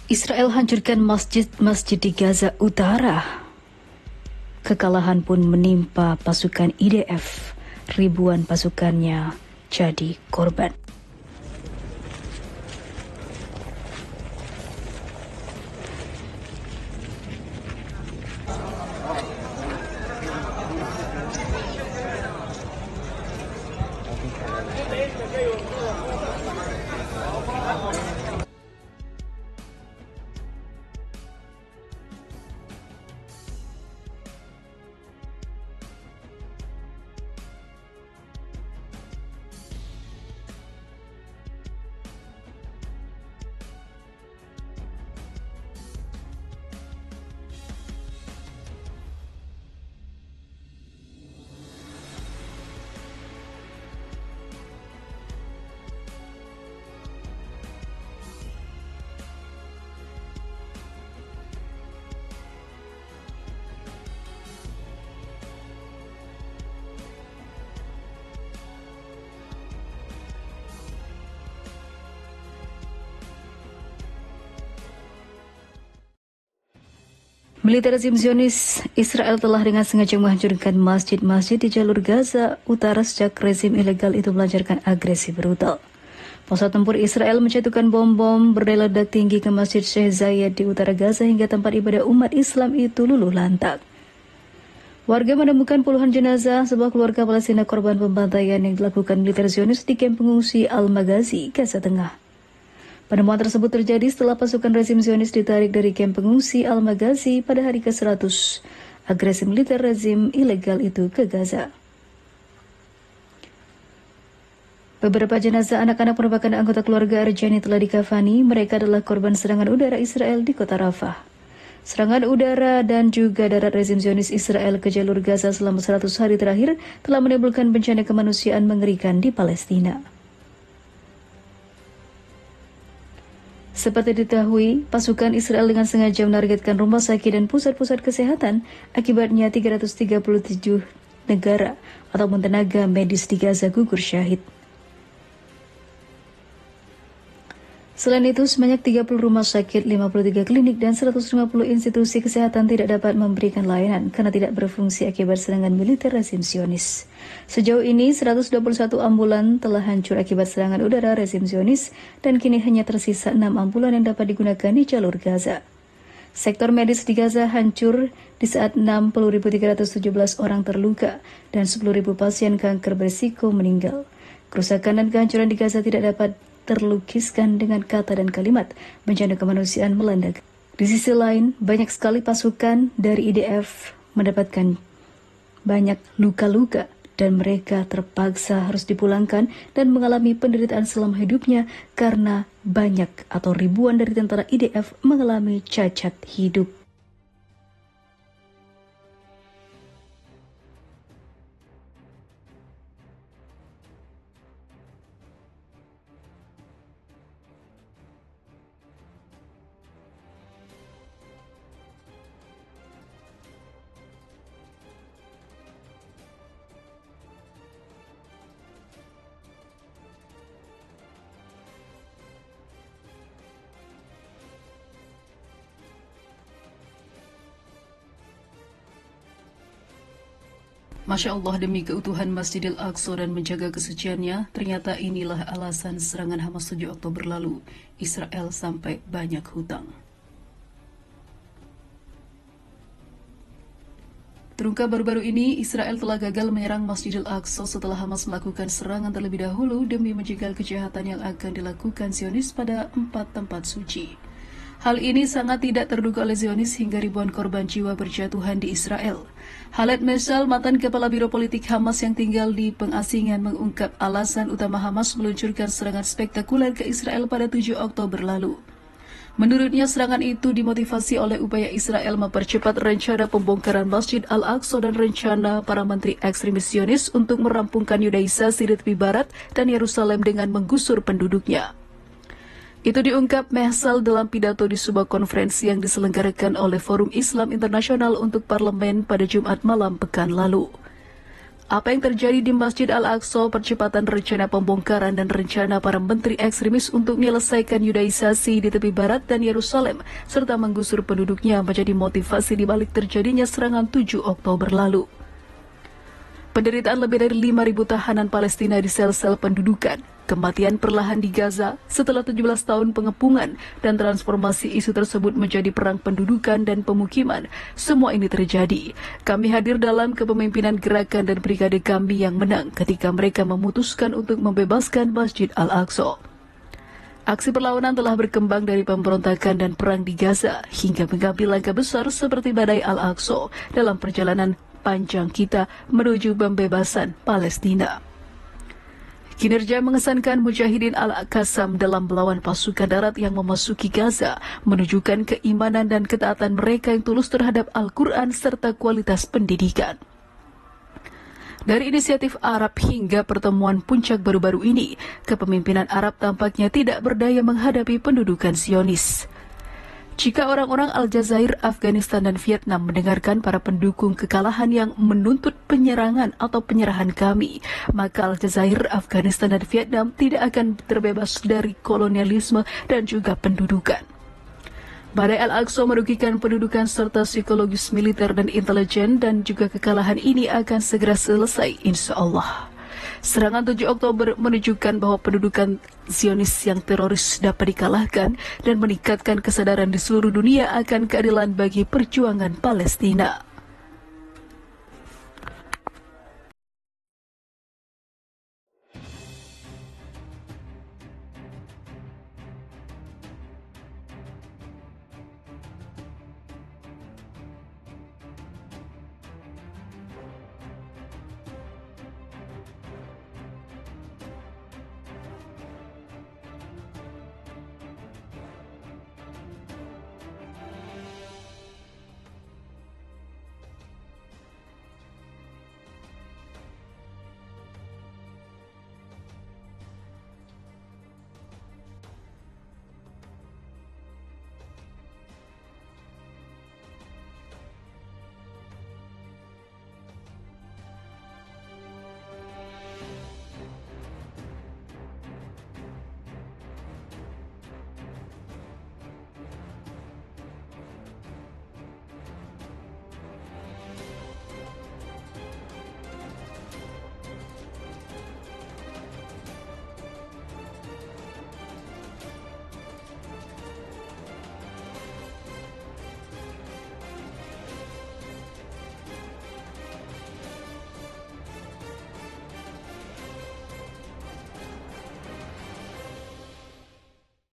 Israel hancurkan masjid-masjid di Gaza Utara. Kekalahan pun menimpa pasukan IDF. Ribuan pasukannya jadi korban. Militer rezim Zionis Israel telah dengan sengaja menghancurkan masjid-masjid di jalur Gaza Utara sejak rezim ilegal itu melancarkan agresi brutal. Pesawat tempur Israel menjatuhkan bom-bom berdaya ledak tinggi ke Masjid Sheikh Zayed di utara Gaza hingga tempat ibadah umat Islam itu luluh lantak. Warga menemukan puluhan jenazah sebuah keluarga Palestina korban pembantaian yang dilakukan militer Zionis di kamp pengungsi Al-Maghazi, Gaza Tengah. Penemuan tersebut terjadi setelah pasukan rezim Zionis ditarik dari kamp pengungsi Al-Maghazi pada hari ke-100 agresi militer rezim ilegal itu ke Gaza. Beberapa jenazah anak-anak merupakan anggota keluarga Arjani telah dikafani. Mereka adalah korban serangan udara Israel di kota Rafah. Serangan udara dan juga darat rezim Zionis Israel ke jalur Gaza selama 100 hari terakhir telah menimbulkan bencana kemanusiaan mengerikan di Palestina. Seperti diketahui, pasukan Israel dengan sengaja menargetkan rumah sakit dan pusat-pusat kesehatan. Akibatnya 337 negara ataupun tenaga medis di Gaza gugur syahid. Selain itu, sebanyak 30 rumah sakit, 53 klinik, dan 150 institusi kesehatan tidak dapat memberikan layanan karena tidak berfungsi akibat serangan militer rezim Zionis. Sejauh ini, 121 ambulan telah hancur akibat serangan udara rezim Zionis dan kini hanya tersisa 6 ambulan yang dapat digunakan di jalur Gaza. Sektor medis di Gaza hancur di saat 60.317 orang terluka dan 10.000 pasien kanker berisiko meninggal. Kerusakan dan kehancuran di Gaza tidak dapat terlukiskan dengan kata dan kalimat. Bencana kemanusiaan melanda. Di sisi lain, banyak sekali pasukan dari IDF mendapatkan banyak luka-luka dan mereka terpaksa harus dipulangkan dan mengalami penderitaan selama hidupnya karena banyak atau ribuan dari tentara IDF mengalami cacat hidup. Masya Allah, demi keutuhan Masjidil Aqsa dan menjaga kesuciannya, ternyata inilah alasan serangan Hamas 7 Oktober lalu. Israel sampai banyak hutang. Terungkap baru-baru ini, Israel telah gagal menyerang Masjidil Aqsa setelah Hamas melakukan serangan terlebih dahulu demi menjegal kejahatan yang akan dilakukan Zionis pada 4 tempat suci. Hal ini sangat tidak terduga oleh Zionis hingga ribuan korban jiwa berjatuhan di Israel. Khaled Mesal, mantan kepala biro politik Hamas yang tinggal di pengasingan, mengungkap alasan utama Hamas meluncurkan serangan spektakuler ke Israel pada 7 Oktober lalu. Menurutnya, serangan itu dimotivasi oleh upaya Israel mempercepat rencana pembongkaran Masjid Al-Aqsa dan rencana para menteri ekstremis Zionis untuk merampungkan Yudaisasi di tepi barat dan Yerusalem dengan menggusur penduduknya. Itu diungkap Mesal dalam pidato di sebuah konferensi yang diselenggarakan oleh Forum Islam Internasional untuk Parlemen pada Jumat malam pekan lalu. Apa yang terjadi di Masjid Al-Aqsa, percepatan rencana pembongkaran dan rencana para menteri ekstremis untuk menyelesaikan yudaisasi di tepi barat dan Yerusalem, serta menggusur penduduknya menjadi motivasi di balik terjadinya serangan 7 Oktober lalu. Penderitaan lebih dari 5.000 tahanan Palestina di sel-sel pendudukan, kematian perlahan di Gaza setelah 17 tahun pengepungan, dan transformasi isu tersebut menjadi perang pendudukan dan pemukiman. Semua ini terjadi. Kami hadir dalam kepemimpinan gerakan dan brigade kami yang menang ketika mereka memutuskan untuk membebaskan Masjid Al-Aqsa. Aksi perlawanan telah berkembang dari pemberontakan dan perang di Gaza hingga mengambil langkah besar seperti badai Al-Aqsa dalam perjalanan panjang kita menuju pembebasan Palestina. Kinerja mengesankan Mujahidin Al-Qassam dalam melawan pasukan darat yang memasuki Gaza menunjukkan keimanan dan ketaatan mereka yang tulus terhadap Al-Quran serta kualitas pendidikan. Dari inisiatif Arab hingga pertemuan puncak baru-baru ini, kepemimpinan Arab tampaknya tidak berdaya menghadapi pendudukan Zionis. Jika orang-orang Aljazair, Afghanistan, dan Vietnam mendengarkan para pendukung kekalahan yang menuntut penyerangan atau penyerahan kami, maka Aljazair, Afghanistan, dan Vietnam tidak akan terbebas dari kolonialisme dan juga pendudukan. Badai Al-Aqsa merugikan pendudukan serta psikologis militer dan intelijen, dan juga kekalahan ini akan segera selesai insya Allah. Serangan 7 Oktober menunjukkan bahwa pendudukan Zionis yang teroris dapat dikalahkan dan meningkatkan kesadaran di seluruh dunia akan keadilan bagi perjuangan Palestina.